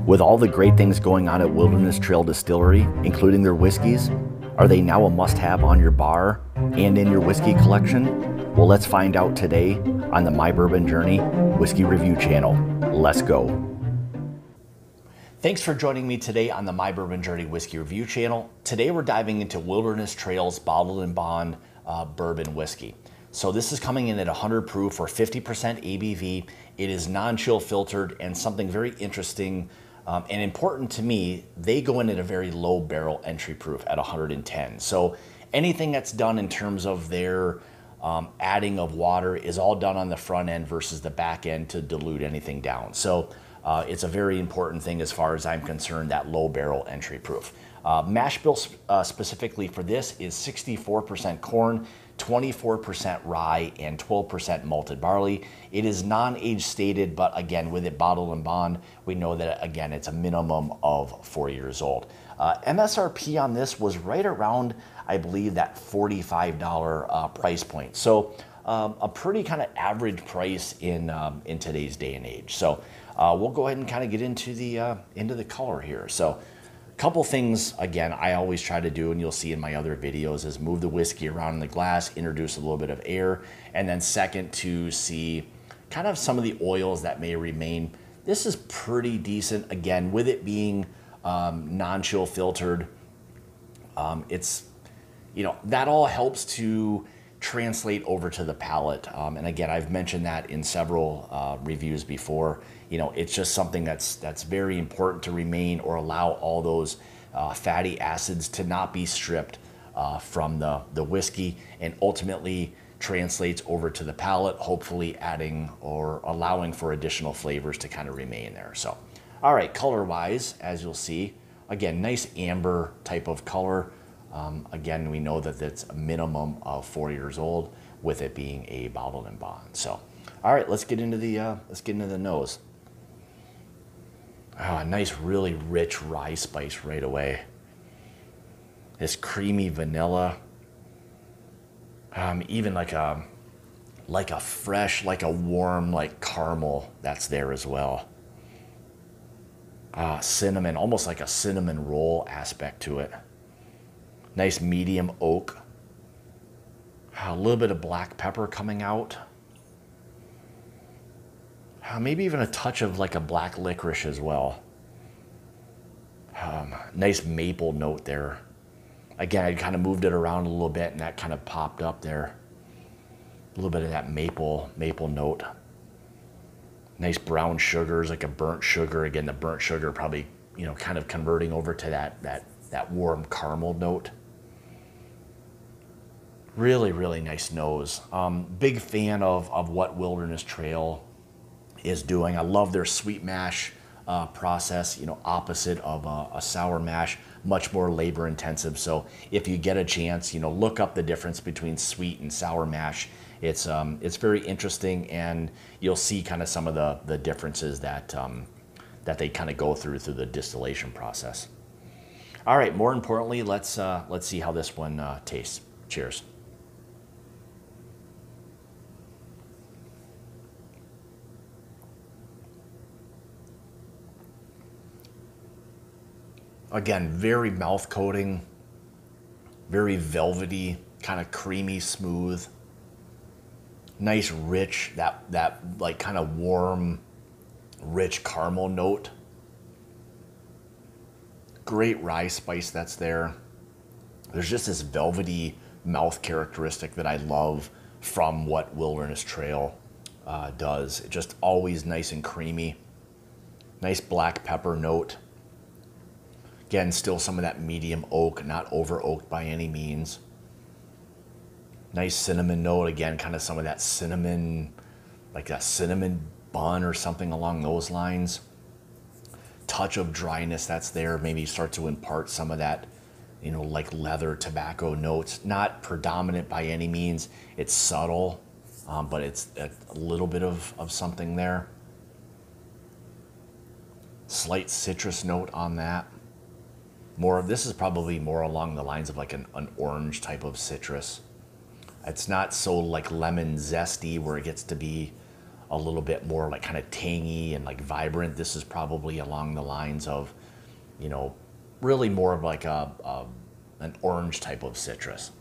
With all the great things going on at Wilderness Trail Distillery, including their whiskeys, are they now a must-have on your bar and in your whiskey collection? Well, let's find out today on the My Bourbon Journey Whiskey Review channel. Let's go. Thanks for joining me today on the My Bourbon Journey Whiskey Review channel. Today we're diving into Wilderness Trail's Bottled and Bond Bourbon Whiskey. So this is coming in at 100 proof or 50% ABV. It is non-chill filtered, and something very interesting and important to me, they go in at a very low barrel entry proof at 110. So anything that's done in terms of their adding of water is all done on the front end versus the back end to dilute anything down. So it's a very important thing as far as I'm concerned, that low barrel entry proof. Mash bill specifically for this is 64% corn, 24% rye, and 12% malted barley. It is non-age stated, but again, with it bottled and bond, we know that again, it's a minimum of 4 years old. MSRP on this was right around, I believe, that $45 price point. So a pretty kind of average price in today's day and age. So we'll go ahead and kind of get into the color here. So couple things, again, I always try to do, and you'll see in my other videos, is move the whiskey around in the glass, introduce a little bit of air, and then second, to see kind of some of the oils that may remain. This is pretty decent, again, with it being non-chill filtered. It's, you know, that all helps to translate over to the palate. And again, I've mentioned that in several reviews before. You know, it's just something that's very important to remain or allow all those fatty acids to not be stripped from the whiskey, and ultimately translates over to the palate, hopefully adding or allowing for additional flavors to kind of remain there. So, all right, color-wise, as you'll see, again, nice amber type of color. Again, we know that it's a minimum of 4 years old, with it being a bottled and bond. So, all right, let's get into the nose. Oh, a nice, really rich rye spice right away. This creamy vanilla, even like a fresh, like a warm, like caramel that's there as well. Cinnamon, almost like a cinnamon roll aspect to it. Nice medium oak. A little bit of black pepper coming out. Maybe even a touch of like a black licorice as well. Nice maple note there. Again, I kind of moved it around a little bit, and that kind of popped up there. A little bit of that maple note. Nice brown sugars, like a burnt sugar. Again, the burnt sugar probably, you know, kind of converting over to that warm caramel note. Really, really nice nose. Big fan of what Wilderness Trail is doing. I love their sweet mash process, you know, opposite of a sour mash, much more labor intensive. So if you get a chance, you know, look up the difference between sweet and sour mash. It's very interesting, and you'll see kind of some of the differences that they kind of go through the distillation process. All right, more importantly, let's see how this one tastes. Cheers. Again, very mouth coating, very velvety, kind of creamy, smooth. Nice, rich, that like kind of warm, rich caramel note. Great rye spice that's there. There's just this velvety mouth characteristic that I love from what Wilderness Trail does. It just always nice and creamy. Nice black pepper note. Again, still some of that medium oak, not over oaked by any means. Nice cinnamon note. Again, kind of some of that cinnamon, like that cinnamon bun or something along those lines. Touch of dryness that's there. Maybe start to impart some of that, you know, like leather, tobacco notes. Not predominant by any means. It's subtle, but it's a little bit of something there. Slight citrus note on that. This is probably more along the lines of like an orange type of citrus. It's not so like lemon zesty where it gets to be a little bit more like kind of tangy and like vibrant. This is probably along the lines of, you know, really more of like an orange type of citrus.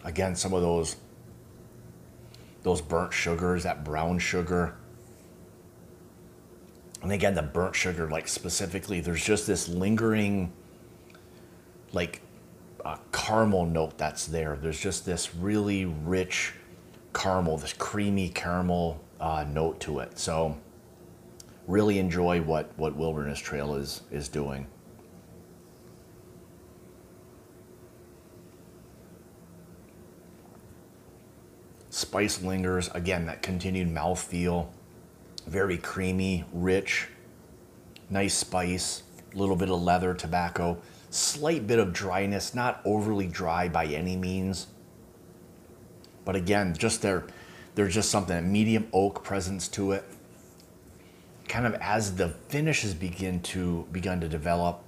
Again, some of those burnt sugars, that brown sugar. And again, the burnt sugar, like specifically, there's just this lingering, like, caramel note that's there. There's just this really rich caramel, this creamy caramel note to it. So really enjoy what Wilderness Trail is doing. Spice lingers, again, that continued mouthfeel, very creamy, rich, nice spice, a little bit of leather, tobacco, slight bit of dryness, not overly dry by any means. But again, just there's just something, a medium oak presence to it. Kind of as the finishes begun to develop,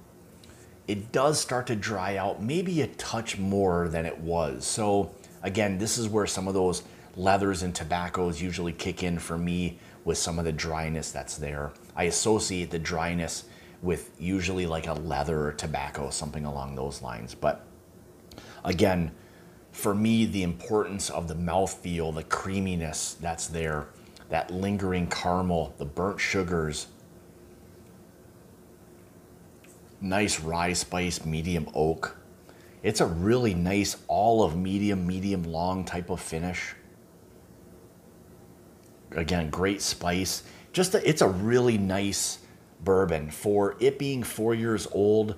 it does start to dry out, maybe a touch more than it was. So again, this is where some of those leathers and tobaccos usually kick in for me with some of the dryness that's there. I associate the dryness with usually like a leather or tobacco, something along those lines. But again, for me, the importance of the mouthfeel, the creaminess that's there, that lingering caramel, the burnt sugars, nice rye spice, medium oak. It's a really nice olive, medium long type of finish. Again, great spice. It's a really nice bourbon. For it being 4 years old,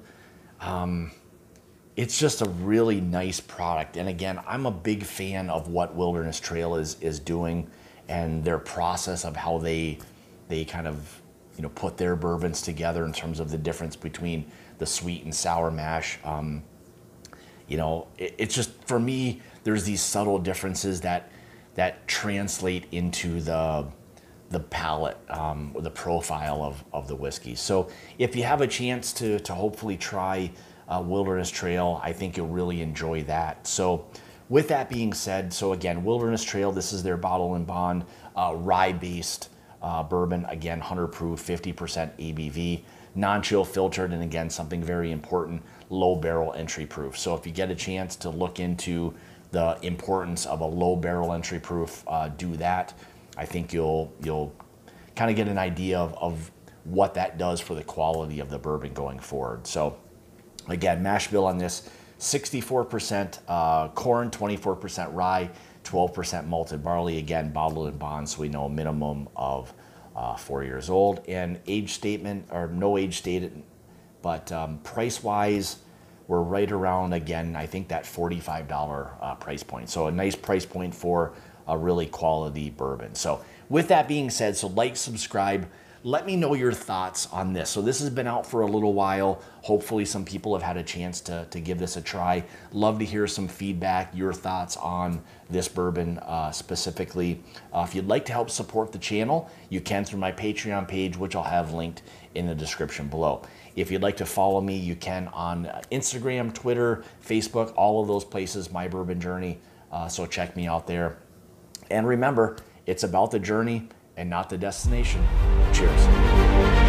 it's just a really nice product. And again, I'm a big fan of what Wilderness Trail is doing and their process of how they kind of, you know, put their bourbons together in terms of the difference between the sweet and sour mash. You know, it's just, for me, there's these subtle differences that translate into the palate, or the profile of the whiskey. So if you have a chance to hopefully try Wilderness Trail, I think you'll really enjoy that. So with that being said, so again, Wilderness Trail, this is their bottle and bond, rye-based bourbon, again, 100 proof, 50% ABV, non-chill filtered, and again, something very important, low barrel entry proof. So if you get a chance to look into the importance of a low barrel entry proof, do that. I think you'll kind of get an idea of what that does for the quality of the bourbon going forward. So again, mash bill on this, 64% corn, 24% rye, 12% malted barley, again, bottled in bond, so we know a minimum of 4 years old. And age statement, or no age stated, but price-wise, we're right around, again, I think that $45 price point. So a nice price point for a really quality bourbon. So with that being said, so like, subscribe, let me know your thoughts on this. So this has been out for a little while. Hopefully some people have had a chance to give this a try. Love to hear some feedback, your thoughts on this bourbon specifically. If you'd like to help support the channel, you can through my Patreon page, which I'll have linked in the description below. If you'd like to follow me, you can on Instagram, Twitter, Facebook, all of those places, My Bourbon Journey. So check me out there. And remember, it's about the journey and not the destination. Cheers.